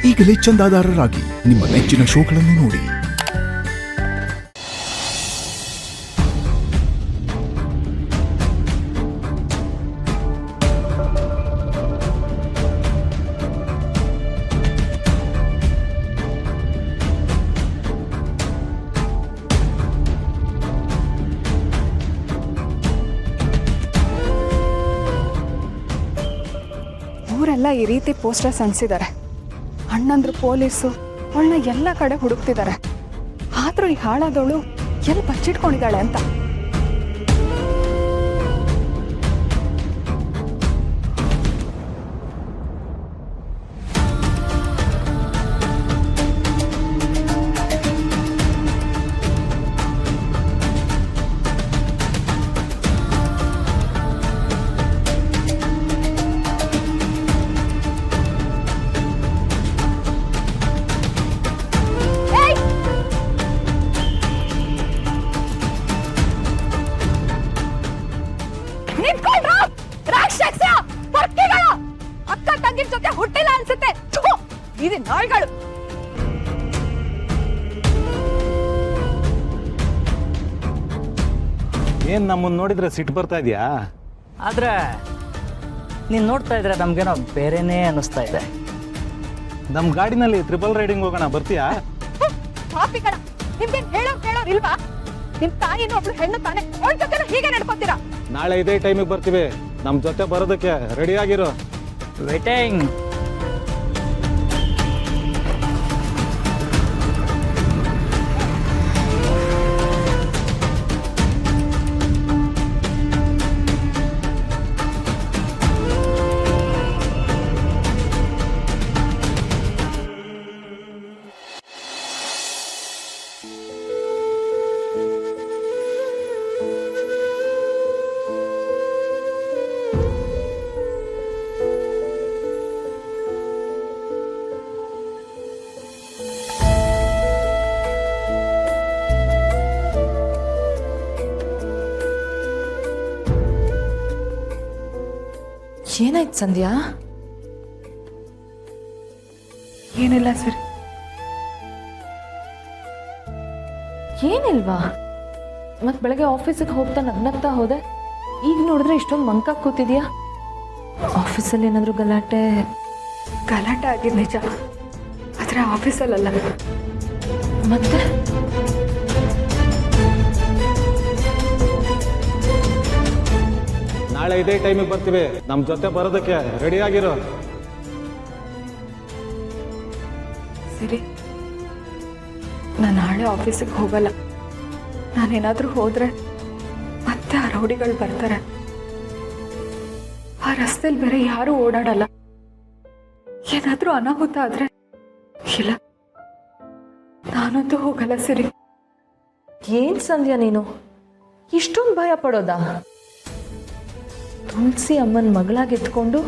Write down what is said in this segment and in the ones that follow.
ಈಗಲೇ ಚಂದಾದಾರರಾಗಿ ನಿಮ್ಮ ನೆಚ್ಚಿನ ಶೋಗಳನ್ನು ನೋಡಿ. ಊರೆಲ್ಲ ಈ ರೀತಿ ಪೋಸ್ಟರ್ಸ್ ಅಂಟಿಸಿದ್ದಾರೆ. ಅಣ್ಣಂದ್ರು ಪೊಲೀಸು ಅವಳನ್ನ ಎಲ್ಲ ಕಡೆ ಹುಡುಕ್ತಿದ್ದಾರೆ. ಆದರೂ ಈ ಹಾಳಾದವಳು ಎಲ್ಲಿ ಬಚ್ಚಿಟ್ಕೊಂಡಿದ್ದಾಳೆ ಅಂತ. ಅಕ್ಕ ತಂಗಿನ ಜೊತೆ ಹುಟ್ಟಿಲ್ಲ ಅನ್ಸುತ್ತೆ. ಇದು ನಾಯಿಗಳು. ಏನ್ ನಮ್ಮನ್ನ ನೋಡಿದ್ರೆ ಸಿಟ್ಟು ಬರ್ತಾ ಇದೆಯಾ? ಆದ್ರೆ ನೀನ್ ನೋಡ್ತಾ ಇದ್ರೆ ನಮ್ಗೇನೋ ಬೇರೆನೇ ಅನಿಸ್ತಾ ಇದೆ. ನಮ್ ಗಾಡಿನಲ್ಲಿ ಟ್ರಿಪಲ್ ರೈಡಿಂಗ್ ಹೋಗೋಣ, ಬರ್ತೀಯಾ? ಪಾಪಿಗಳ ನಿಮ್ಗೇನ್ ಹೇಳೋರ್ ಇಲ್ವಾ? ನಿಮ್ ತಾಯಿನೂ ಒಬ್ಳು ಹೆಣ್ಣು ತಾನೆ, ಅವಳ ಜೊತೆ ಹೀಗೆ ನಡ್ಕೋತೀರಾ? ನಾಳೆ ಇದೇ ಟೈಮಿಗೆ ಬರ್ತೀವಿ. ನಮ್ ಜೊತೆ ಬರೋದಕ್ಕೆ ರೆಡಿ ಆಗಿರೋ. ವೇಟಿಂಗ್. ಏನಾಯ್ತು ಸಂಧ್ಯಾ? ಏನಿಲ್ಲ ಸರ್. ಏನಿಲ್ವಾ? ಮತ್ ಬೆಳಗ್ಗೆ ಆಫೀಸಿಗೆ ಹೋಗ್ತಾ ನಗ್ನಗ್ತಾ ಹೋದೆ, ಈಗ ನೋಡಿದ್ರೆ ಇಷ್ಟೊಂದು ಮಂಕ ಕೂತಿದ್ಯಾ? ಆಫೀಸಲ್ಲಿ ಏನಾದ್ರು ಗಲಾಟೆ ಆಗಿದ್ ನಿಜ, ಆದ್ರೆ ಆಫೀಸಲ್ಲ. ಮತ್ತೆ ನಾಳೆ ಇದೇ ಟೈಮಿಗೆ ಬರ್ತೀವಿ. ನಮ್ ಜೊತೆ ಬರೋದಕ್ಕೆ ರೆಡಿ ಆಗಿರೋ. ಸರಿ, ನಾನು ನಾಳೆ ಆಫೀಸಿಗೆ ಹೋಗಲ್ಲ. ನಾನೇನಾದ್ರೂ ಹೋದ್ರೆ ಮತ್ತೆ ಆ ರೌಡಿಗಳು ಬರ್ತಾರೆ. ಆ ರಸ್ತೆಯಲ್ಲಿ ಬೇರೆ ಯಾರು ಓಡಾಡಲ್ಲ. ಏನಾದ್ರೂ ಅನಾಹುತ ಆದ್ರೆ ಇಲ್ಲ, ನಾನಂತೂ ಹೋಗಲ್ಲ. ಸರಿ. ಏನ್ ಸಂಧ್ಯಾ ನೀನು ಇಷ್ಟೊಂದು ಭಯ ಪಡೋದಾ? ತುಳಸಿ ಅಮ್ಮನ ಮಗಳಾಗಿ ಎತ್ಕೊಂಡು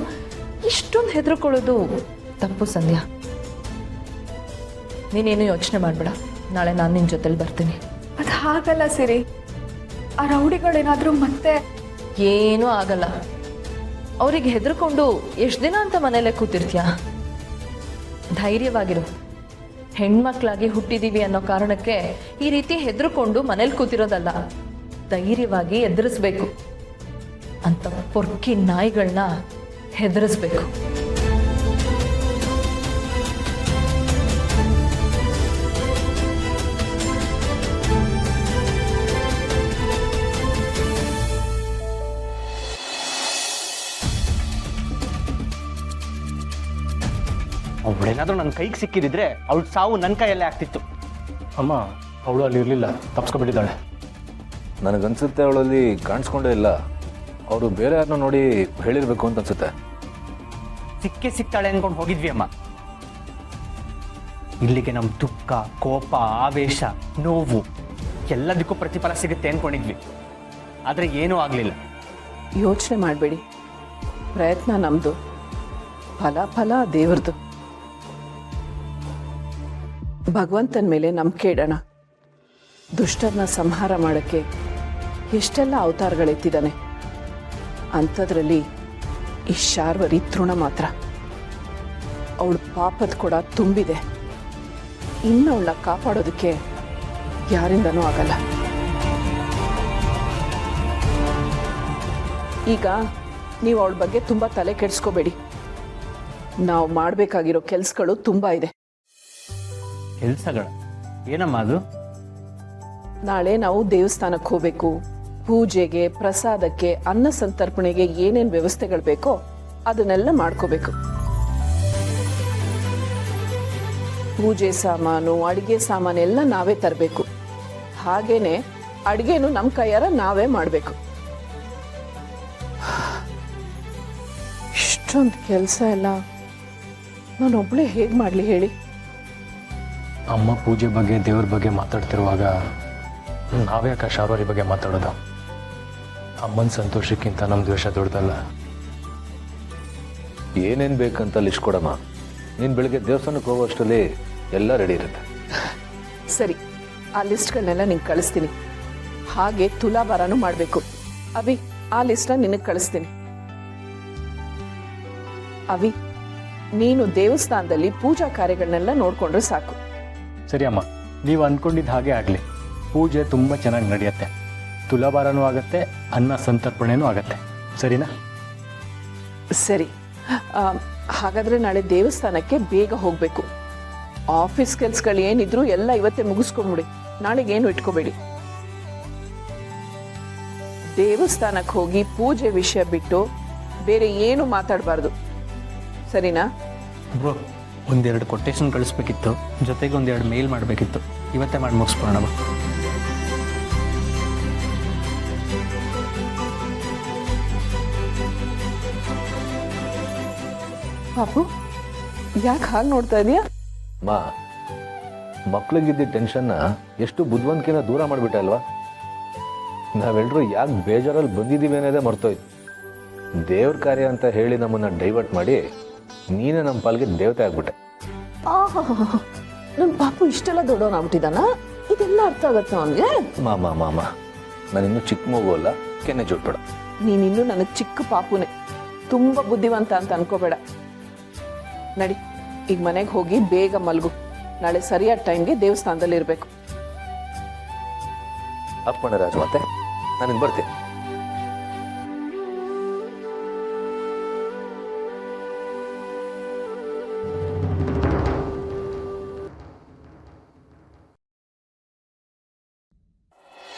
ಇಷ್ಟೊಂದು ಹೆದರ್ಕೊಳ್ಳೋದು ತಪ್ಪು ಸಂಧ್ಯಾ. ನೀನೇನು ಯೋಚನೆ ಮಾಡಬೇಡ, ನಾಳೆ ನಾನು ನಿನ್ನ ಜೊತೆಲಿ ಬರ್ತೀನಿ. ಅದು ಹಾಗಲ್ಲ ಸಿರಿ. ಆ ರೌಡಿಗಳೇನಾದ್ರೂ ಮತ್ತೆ ಏನೂ ಆಗಲ್ಲ. ಅವ್ರಿಗೆ ಹೆದರ್ಕೊಂಡು ಎಷ್ಟು ದಿನ ಅಂತ ಮನೇಲೆ ಕೂತಿರ್ತೀಯ? ಧೈರ್ಯವಾಗಿರು. ಹೆಣ್ಮಕ್ಳಾಗಿ ಹುಟ್ಟಿದೀವಿ ಅನ್ನೋ ಕಾರಣಕ್ಕೆ ಈ ರೀತಿ ಹೆದರ್ಕೊಂಡು ಮನೇಲಿ ಕೂತಿರೋದಲ್ಲ. ಧೈರ್ಯವಾಗಿ ಎದುರಿಸ್ಬೇಕು. ಅಂತ ಪೊರ್ಕಿ ನಾಯಿಗಳನ್ನ ಹೆದರಿಸ್ಬೇಕು. ಅವಳೇನಾದ್ರೂ ನನ್ನ ಕೈಗೆ ಸಿಕ್ಕಿದಿದ್ರೆ ಅವಳ ಸಾವು ನನ್ನ ಕೈಯಲ್ಲೇ ಆಗ್ತಿತ್ತು. ಅಮ್ಮ, ಅವಳು ಅಲ್ಲಿ ಇರಲಿಲ್ಲ, ತಪ್ಸ್ಕೊಬಿಟ್ಟಿದ್ದಾಳೆ. ನನಗನ್ಸುತ್ತೆ ಅವಳಲ್ಲಿ ಕಾಣಿಸ್ಕೊಂಡೇ ಇಲ್ಲ. ಅವರು ಬೇರೆ ಯಾರನ್ನ ನೋಡಿ ಹೇಳಿರ್ಬೇಕು ಅಂತ ಅನ್ಸುತ್ತೆ. ಸಿಕ್ತಾಳೆ ಅನ್ಕೊಂಡು ಹೋಗಿದ್ವಿ ಅಮ್ಮ. ಇಲ್ಲಿಗೆ ನಮ್ಮ ದುಃಖ, ಕೋಪ, ಆವೇಶ, ನೋವು ಎಲ್ಲದಕ್ಕೂ ಪ್ರತಿಫಲ ಸಿಗುತ್ತೆ ಅನ್ಕೊಂಡಿದ್ವಿ. ಆದರೆ ಏನೂ ಆಗಲಿಲ್ಲ. ಯೋಚನೆ ಮಾಡಬೇಡಿ. ಪ್ರಯತ್ನ ನಮ್ಮದು, ಫಲ ದೇವ್ರದ್ದು. ಭಗವಂತನ ಮೇಲೆ ನಂಬಿಕೆ ಇಡೋಣ. ದುಷ್ಟರನ್ನ ಸಂಹಾರ ಮಾಡೋಕ್ಕೆ ಎಷ್ಟೆಲ್ಲ ಅವತಾರಗಳೆತ್ತಿದ್ದಾನೆ. ಅಂಥದ್ರಲ್ಲಿ ಈ ಶಾರ್ವರಿ ತೃಣ ಮಾತ್ರ. ಅವಳ ಪಾಪದ ಕೂಡ ತುಂಬಿದೆ. ಇನ್ನು ಅವಳನ್ನ ಕಾಪಾಡೋದಕ್ಕೆ ಯಾರಿಂದನೂ ಆಗಲ್ಲ. ಈಗ ನೀವು ಅವಳ ಬಗ್ಗೆ ತುಂಬ ತಲೆ ಕೆಡಿಸ್ಕೋಬೇಡಿ. ನಾವು ಮಾಡಬೇಕಾಗಿರೋ ಕೆಲಸಗಳು ತುಂಬ ಇದೆ. ಕೆಲಸಗಳ ಏನಮ್ಮ ಅದು? ನಾಳೆ ನಾವು ದೇವಸ್ಥಾನಕ್ಕೆ ಹೋಗ್ಬೇಕು. ಪೂಜೆಗೆ, ಪ್ರಸಾದಕ್ಕೆ, ಅನ್ನ ಸಂತರ್ಪಣೆಗೆ ಏನೇನು ವ್ಯವಸ್ಥೆಗಳು ಬೇಕೋ ಅದನ್ನೆಲ್ಲ ಮಾಡ್ಕೋಬೇಕು. ಪೂಜೆ ಸಾಮಾನು, ಅಡುಗೆ ಸಾಮಾನು ಎಲ್ಲ ನಾವೇ ತರಬೇಕು. ಹಾಗೇನೆ ಅಡುಗೆನೂ ನಮ್ಮ ಕೈಯಾರ ನಾವೇ ಮಾಡಬೇಕು. ಇಷ್ಟೊಂದು ಕೆಲಸ ಎಲ್ಲ ನಾನೊಬ್ಳೆ ಹೇಗೆ ಮಾಡಲಿ ಹೇಳಿ? ಅಮ್ಮ ಪೂಜೆ ಬಗ್ಗೆ ದೇವ್ರ ಬಗ್ಗೆ ಮಾತಾಡ್ತಿರುವಾಗ ನಾವ್ಯಾಕೆ ಶಾರೋರಿ ಬಗ್ಗೆ ಮಾತಾಡೋದು? ಅಮ್ಮನ ಸಂತೋಷಕ್ಕಿಂತ ನಮ್ಮ ದ್ವೇಷ ದೊಡ್ಡದಲ್ಲ. ಏನೇನು ಬೇಕಂತ ಲಿಸ್ಟ್ ಕೊಡಮ್ಮ. ನೀನು ಬೆಳಿಗ್ಗೆ ದೇವಸ್ಥಾನಕ್ಕೆ ಹೋಗೋಷ್ಟರಲ್ಲಿ ಎಲ್ಲ ರೆಡಿ ಇರುತ್ತೆ. ಸರಿ, ಆ ಲಿಸ್ಟ್ಗಳನ್ನೆಲ್ಲ ನಿಂಗೆ ಕಳಿಸ್ತೀನಿ. ಹಾಗೆ ತುಲಾಭಾರನೂ ಮಾಡಬೇಕು. ಅವಿ, ಆ ಲಿಸ್ಟ್ನ ನಿನಗೆ ಕಳಿಸ್ತೀನಿ. ಅವಿ, ನೀನು ದೇವಸ್ಥಾನದಲ್ಲಿ ಪೂಜಾ ಕಾರ್ಯಗಳನ್ನೆಲ್ಲ ನೋಡ್ಕೊಂಡ್ರೆ ಸಾಕು. ಸರಿ ಅಮ್ಮ, ನೀವು ಅಂದ್ಕೊಂಡಿದ್ದು ಹಾಗೆ ಆಗಲಿ. ಪೂಜೆ ತುಂಬ ಚೆನ್ನಾಗಿ ನಡೆಯುತ್ತೆ, ತುಲಾಭಾರನೂ ಆಗುತ್ತೆ, ಅನ್ನ ಸಂತರ್ಪಣೆನೂ ಆಗುತ್ತೆ. ಸರಿನಾ? ಸರಿ, ಹಾಗಾದ್ರೆ ನಾಳೆ ದೇವಸ್ಥಾನಕ್ಕೆ ಬೇಗ ಹೋಗಬೇಕು. ಆಫೀಸ್ ಕೆಲ್ಸಗಳು ಏನಿದ್ರು ಎಲ್ಲ ಇವತ್ತೇ ಮುಗಿಸ್ಕೊಂಬಿಡಿ. ನಾಳೆಗೇನು ಇಟ್ಕೋಬೇಡಿ. ದೇವಸ್ಥಾನಕ್ಕೆ ಹೋಗಿ ಪೂಜೆ ವಿಷಯ ಬಿಟ್ಟು ಬೇರೆ ಏನು ಮಾತಾಡಬಾರ್ದು. ಸರಿನಾ? ಬ್ರೋ, ಒಂದೆರಡು ಕೊಟೇಶನ್ ಕಳಿಸ್ಬೇಕಿತ್ತು, ಜೊತೆಗೆ ಒಂದೆರಡು ಮೇಲ್ ಮಾಡಬೇಕಿತ್ತು. ಇವತ್ತೇ ಮಾಡಿ ಮುಗಿಸ್ಬೋಣ. ಪಾಪು, ಯಾಕೆ ಹಾಗೆ ನೋಡ್ತಾ ಇದೀಯಾ? ಮಾ, ಮಕ್ಳಿಗಿದ್ದ ಟೆನ್ಷನ್ನ ಎಷ್ಟು ಬುದ್ಧಿವಂತಿಕೆನ ದೂರ ಮಾಡಿಬಿಟ್ಟೆ ಅಲ್ವಾ? ನಾವೆಲ್ಲರೂ ಯಾಕೆ ಬೇಜಾರಲ್ಲಿ ಬಂದಿದ್ದೀವಿ ಅನ್ನೋದೇ ಮರ್ತೋಯ್ತು. ದೇವ್ರ ಕಾರ್ಯ ಅಂತ ಹೇಳಿ ನಮ್ಮನ್ನು ಡೈವರ್ಟ್ ಮಾಡಿ ನೀನೇ ನಮ್ಮ ಪಾಲ್ಗೆ ದೇವತೆ ಆಗ್ಬಿಟ್ಟೆ. ನನ್ನ ಪಾಪು ಇಷ್ಟೆಲ್ಲ ದೊಡ್ಡವನಾಗ್ಬಿಟ್ಟಿದ್ದಾನ? ಇದೆಲ್ಲ ಅರ್ಥ ಆಗತ್ತೆ ಅವನಿಗೆ? ಮಾಮ ನಾನಿನ್ನೂ ಚಿಕ್ಕ ಮಗು ಅಲ್ಲ, ಕೆನ್ನೆ ಜೋಟ್ಬೇಡ. ನೀನಿನ್ನೂ ನನಗೆ ಚಿಕ್ಕ ಪಾಪುನೇ, ತುಂಬ ಬುದ್ಧಿವಂತ ಅಂತ ಅನ್ಕೋಬೇಡ. ನಡಿ, ಈಗ ಮನೆಗೆ ಹೋಗಿ ಬೇಗ ಮಲ್ಗು. ನಾಳೆ ಸರಿಯಾದ ಟೈಮ್ಗೆ ದೇವಸ್ಥಾನದಲ್ಲಿ ಇರಬೇಕು. ಅಪ್ಪಣ್ಣ ರಾಜು, ಮತ್ತೆ ನಾನಿನ್ನು ಬರ್ತೀನಿ.